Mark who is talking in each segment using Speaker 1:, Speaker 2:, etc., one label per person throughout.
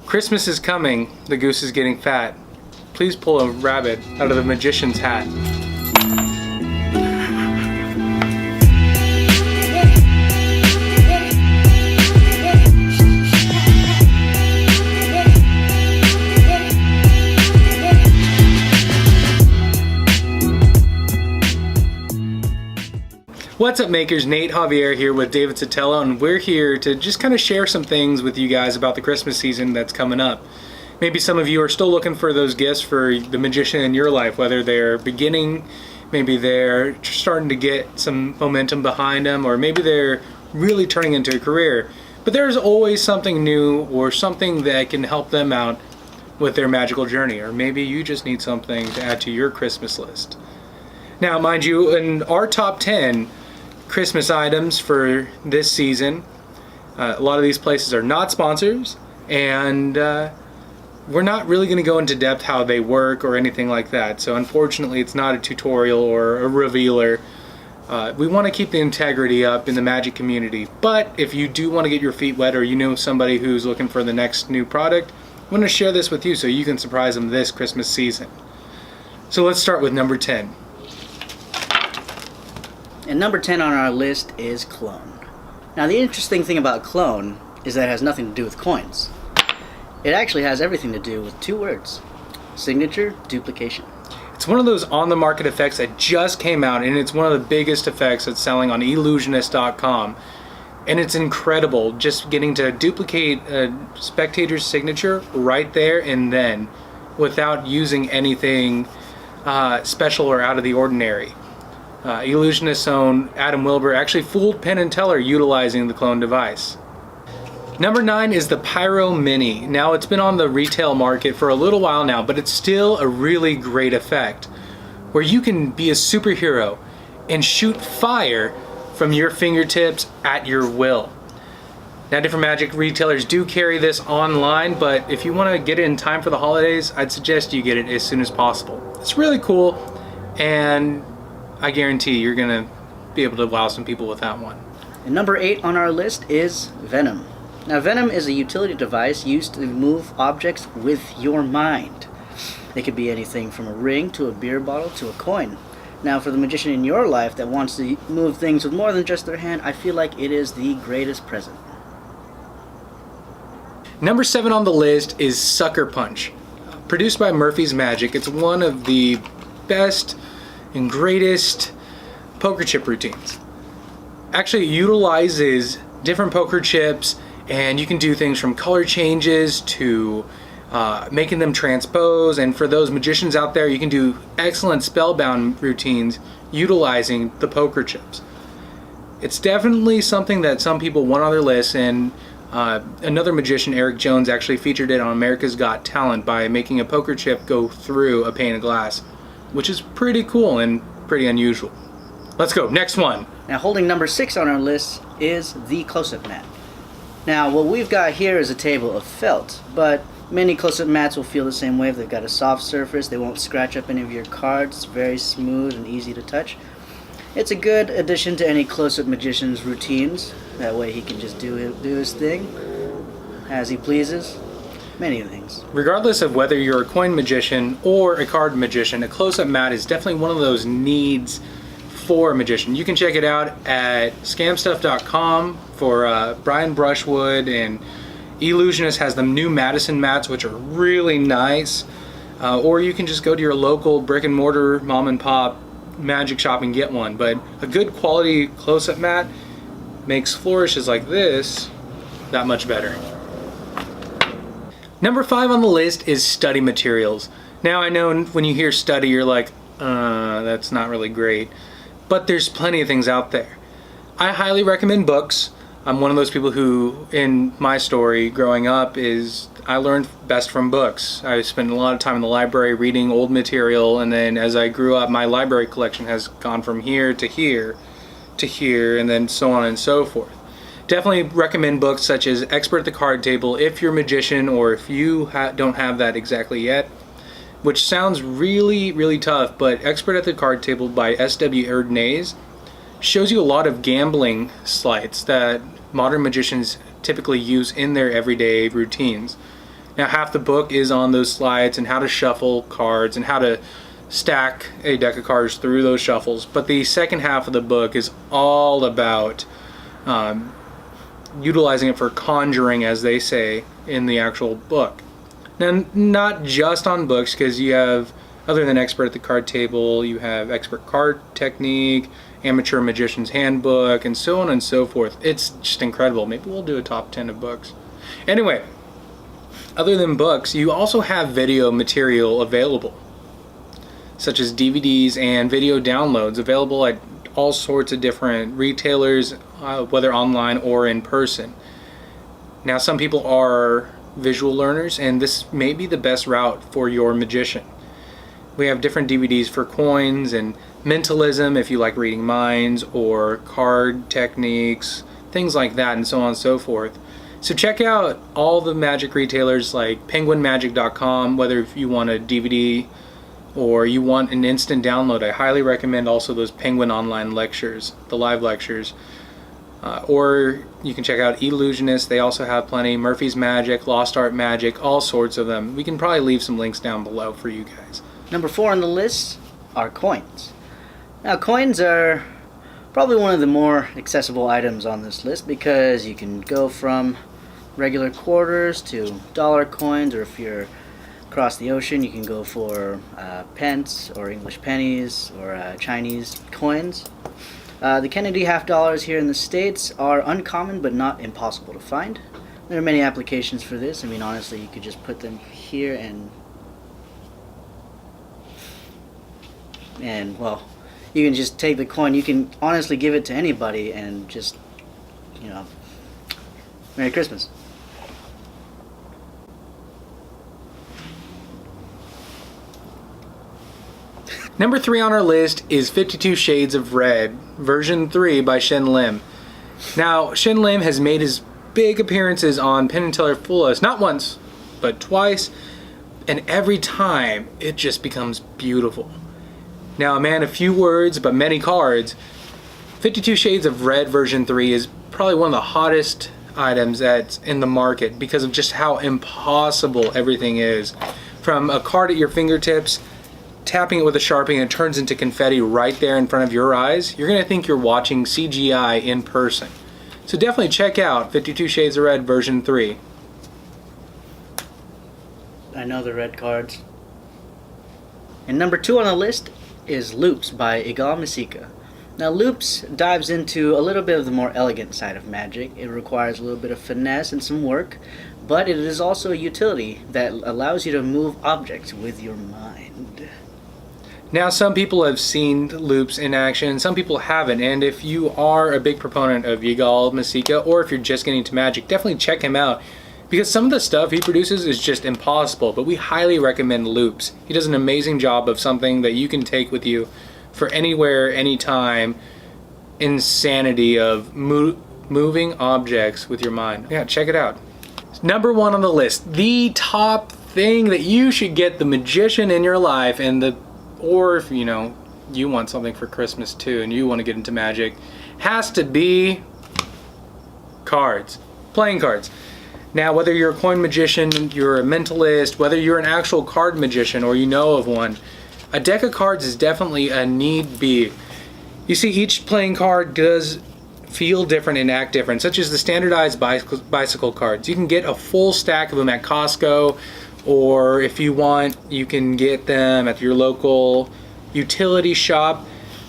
Speaker 1: Christmas is coming, the goose is getting fat. Please pull a rabbit out of the magician's hat. What's up, makers? Nate Javier here with David Sotelo, and we're here to just kind of share some things with you guys about the Christmas season that's coming up. Maybe some of you are still looking for those gifts for the magician in your life, whether they're beginning, maybe they're starting to get some momentum behind them, or maybe they're really turning into a career. But there's always something new or something that can help them out with their magical journey, or maybe you just need something to add to your Christmas list. Now, mind you, in our top 10 Christmas items for this season, a lot of these places are not sponsors, and we're not really going to go into depth how they work or anything like that. So unfortunately, it's not a tutorial or a revealer. We want to keep the integrity up in the magic community, but if you do want to get your feet wet, or you know somebody who's looking for the next new product, I want to share this with you so you can surprise them this Christmas season. So let's start with number 10.
Speaker 2: And number 10 on our list is clone. Now, the interesting thing about clone is that it has nothing to do with coins. It actually has everything to do with two words: signature duplication.
Speaker 1: It's one of those on-the-market effects that just came out, and it's one of the biggest effects that's selling on Illusionist.com. And it's incredible just getting to duplicate a spectator's signature right there and then without using anything special or out of the ordinary. Illusionist's own Adam Wilbur actually fooled Penn and Teller utilizing the clone device. Number 9 is the Pyro Mini. Now, it's been on the retail market for a little while now, but it's still a really great effect where you can be a superhero and shoot fire from your fingertips at your will. Now, different magic retailers do carry this online, but if you want to get it in time for the holidays, I'd suggest you get it as soon as possible. It's really cool, and I guarantee you're going to be able to wow some people with that one.
Speaker 2: And number 8 on our list is Venom. Now, Venom is a utility device used to move objects with your mind. It could be anything from a ring to a beer bottle to a coin. Now, for the magician in your life that wants to move things with more than just their hand, I feel like it is the greatest present.
Speaker 1: Number 7 on the list is Sucker Punch. Produced by Murphy's Magic, it's one of the best and greatest poker chip routines. Actually, it utilizes different poker chips, and you can do things from color changes to making them transpose. And for those magicians out there, you can do excellent spellbound routines utilizing the poker chips. It's definitely something that some people want on their list, and another magician, Eric Jones, actually featured it on America's Got Talent by making a poker chip go through a pane of glass, which is pretty cool and pretty unusual. Let's go, next one.
Speaker 2: Now, holding number 6 on our list is the close-up mat. Now, what we've got here is a table of felt, but many close-up mats will feel the same way. They've got a soft surface, they won't scratch up any of your cards, it's very smooth and easy to touch. It's a good addition to any close-up magician's routines. That way he can just do his thing as he pleases. Many things.
Speaker 1: Regardless of whether you're a coin magician or a card magician, a close-up mat is definitely one of those needs for a magician. You can check it out at scamstuff.com for Brian Brushwood, and Illusionist has the new Madison mats, which are really nice. Or you can just go to your local brick and mortar mom and pop magic shop and get one. But a good quality close-up mat makes flourishes like this that much better. Number 5 on the list is study materials. Now, I know when you hear study, you're like, that's not really great. But there's plenty of things out there. I highly recommend books. I'm one of those people who, in my story growing up, I learned best from books. I spent a lot of time in the library reading old material, and then as I grew up, my library collection has gone from here to here to here, and then so on and so forth. Definitely recommend books such as Expert at the Card Table if you're a magician, or if you don't have that exactly yet, which sounds really, really tough, but Expert at the Card Table by S.W. Erdnase shows you a lot of gambling sleights that modern magicians typically use in their everyday routines. Now half the book is on those slides and how to shuffle cards and how to stack a deck of cards through those shuffles, but the second half of the book is all about utilizing it for conjuring, as they say in the actual book. Now, not just on books, because you have, other than Expert at the Card Table, you have Expert Card Technique, Amateur Magician's Handbook, and so on and so forth. It's just incredible. Maybe we'll do a top 10 of books. Anyway, other than books, you also have video material available, such as DVDs and video downloads available at all sorts of different retailers, whether online or in person. Now, some people are visual learners, and this may be the best route for your magician. We have different DVDs for coins and mentalism, if you like reading minds, or card techniques, things like that, and so on and so forth. So check out all the magic retailers like penguinmagic.com, whether if you want a DVD or you want an instant download. I highly recommend also those Penguin online lectures, the live lectures. Or you can check out Illusionist. They also have plenty. Murphy's Magic, Lost Art Magic, all sorts of them. We can probably leave some links down below for you guys.
Speaker 2: Number 4 on the list are coins. Now, coins are probably one of the more accessible items on this list because you can go from regular quarters to dollar coins, or if you're across the ocean, you can go for pence or English pennies or Chinese coins. The Kennedy half dollars here in the States are uncommon but not impossible to find. There are many applications for this. I mean, honestly, you could just put them here and well, you can just take the coin. You can honestly give it to anybody and just, you know, Merry Christmas.
Speaker 1: Number 3 on our list is 52 Shades of Red, version 3 by Shen Lim. Now, Shen Lim has made his big appearances on Penn & Teller Fool Us, not once, but twice, and every time it just becomes beautiful. Now, a man of few words, but many cards, 52 Shades of Red version 3 is probably one of the hottest items that's in the market because of just how impossible everything is. From a card at your fingertips, tapping it with a Sharpie and it turns into confetti right there in front of your eyes, you're going to think you're watching CGI in person. So definitely check out 52 Shades of Red version 3.
Speaker 2: I know the red cards. And number 2 on the list is Loops by Igal Masika. Now, Loops dives into a little bit of the more elegant side of magic. It requires a little bit of finesse and some work, but it is also a utility that allows you to move objects with your mind.
Speaker 1: Now, some people have seen Loops in action, some people haven't, and if you are a big proponent of Yigal Masika, or if you're just getting into magic, definitely check him out, because some of the stuff he produces is just impossible, but we highly recommend Loops. He does an amazing job of something that you can take with you for anywhere, anytime, insanity of moving objects with your mind. Yeah, check it out. Number 1 on the list, the top thing that you should get the magician in your life, or if you know you want something for Christmas too and you want to get into magic, has to be cards, playing cards. Now, whether you're a coin magician, you're a mentalist, whether you're an actual card magician or you know of one, a deck of cards is definitely a need be. You see, each playing card does feel different and act different, such as the standardized bicycle cards. You can get a full stack of them at Costco, or if you want, you can get them at your local utility shop.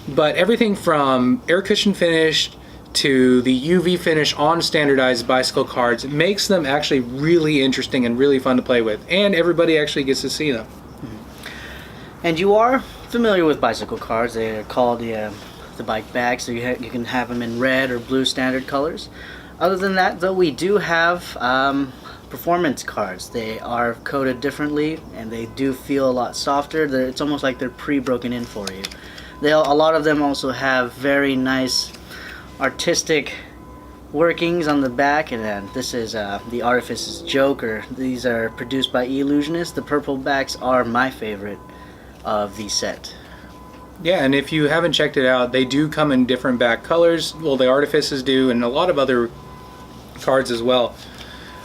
Speaker 1: But everything from air cushion finish to the UV finish on standardized bicycle cards makes them actually really interesting and really fun to play with, and everybody actually gets to see them.
Speaker 2: And you are familiar with bicycle cards. They are called the bike bag, so you can have them in red or blue standard colors. Other than that, though, we do have performance cards. They are coated differently and they do feel a lot softer. It's almost like they're pre-broken in for you. A lot of them also have very nice artistic workings on the back, and this is the Artifice's Joker. These are produced by Illusionist. The purple backs are my favorite of the set.
Speaker 1: Yeah, and if you haven't checked it out, they do come in different back colors. Well, the Artifices do, and a lot of other cards as well.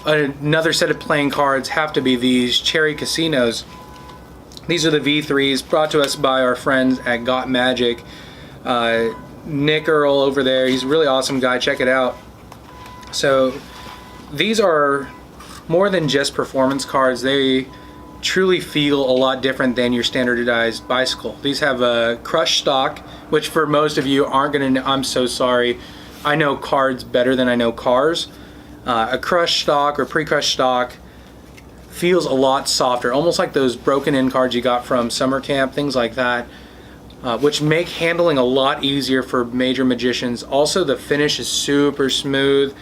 Speaker 1: another set of playing cards have to be these Cherry Casinos. These are the V3s brought to us by our friends at Got Magic. Nick Earl over there, he's a really awesome guy. Check it out. So these are more than just performance cards. They truly feel a lot different than your standardized bicycle. These have a crushed stock, which for most of you aren't gonna know. I'm so sorry. I know cards better than I know cars. A crushed stock or pre-crushed stock feels a lot softer, almost like those broken in cards you got from summer camp, things like that, which make handling a lot easier for major magicians. Also, the finish is super smooth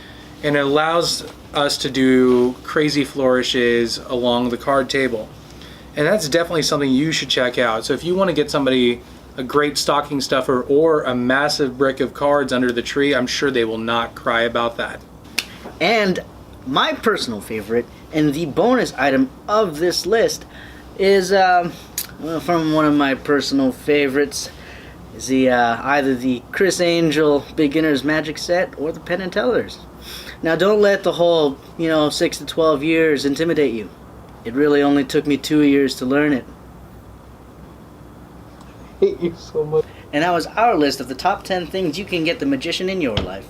Speaker 1: and it allows us to do crazy flourishes along the card table. And that's definitely something you should check out. So if you want to get somebody a great stocking stuffer or a massive brick of cards under the tree, I'm sure they will not cry about that.
Speaker 2: And my personal favorite and the bonus item of this list is from one of my personal favorites, is the either the Criss Angel Beginner's Magic set or the Penn and Tellers. Now don't let the whole 6 to 12 years intimidate you. It really only took me 2 years to learn it.
Speaker 1: I hate you so much.
Speaker 2: And that was our list of the top 10 things you can get the magician in your life.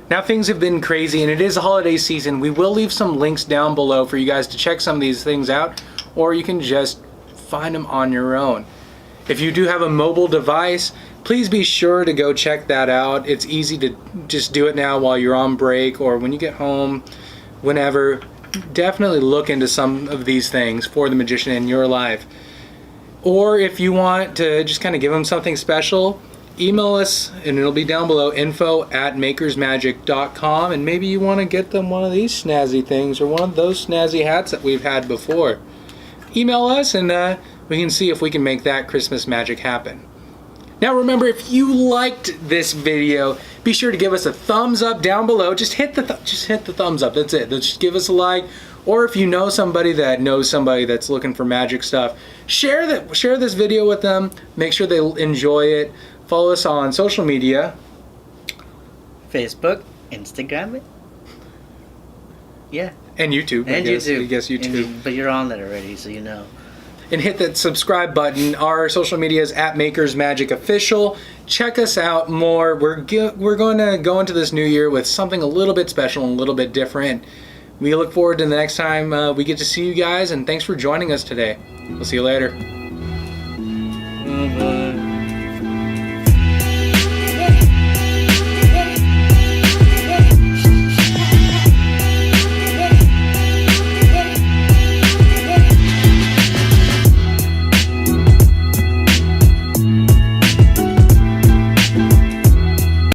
Speaker 1: Now things have been crazy and it is a holiday season. We will leave some links down below for you guys to check some of these things out, or you can just find them on your own. If you do have a mobile device, please be sure to go check that out. It's easy to just do it now while you're on break or when you get home, whenever. Definitely look into some of these things for the magician in your life. Or if you want to just kind of give them something special, email us and it'll be down below, info@makersmagic.com, and maybe you want to get them one of these snazzy things or one of those snazzy hats that we've had before. Email us and we can see if we can make that Christmas magic happen. Now remember, if you liked this video, be sure to give us a thumbs up down below. Just hit the thumbs up. That's it. Just give us a like. Or if you know somebody that knows somebody that's looking for magic stuff, share this video with them. Make sure they enjoy it. Follow us on social media.
Speaker 2: Facebook, Instagram, yeah.
Speaker 1: And YouTube.
Speaker 2: And YouTube.
Speaker 1: I guess YouTube.
Speaker 2: But you're on that already, so you know.
Speaker 1: And hit that subscribe button. Our social media is @MakersMagicOfficial. Check us out more. We're going to go into this new year with something a little bit special and a little bit different. We look forward to the next time we get to see you guys, and thanks for joining us today. We'll see you later.
Speaker 2: Bye-bye.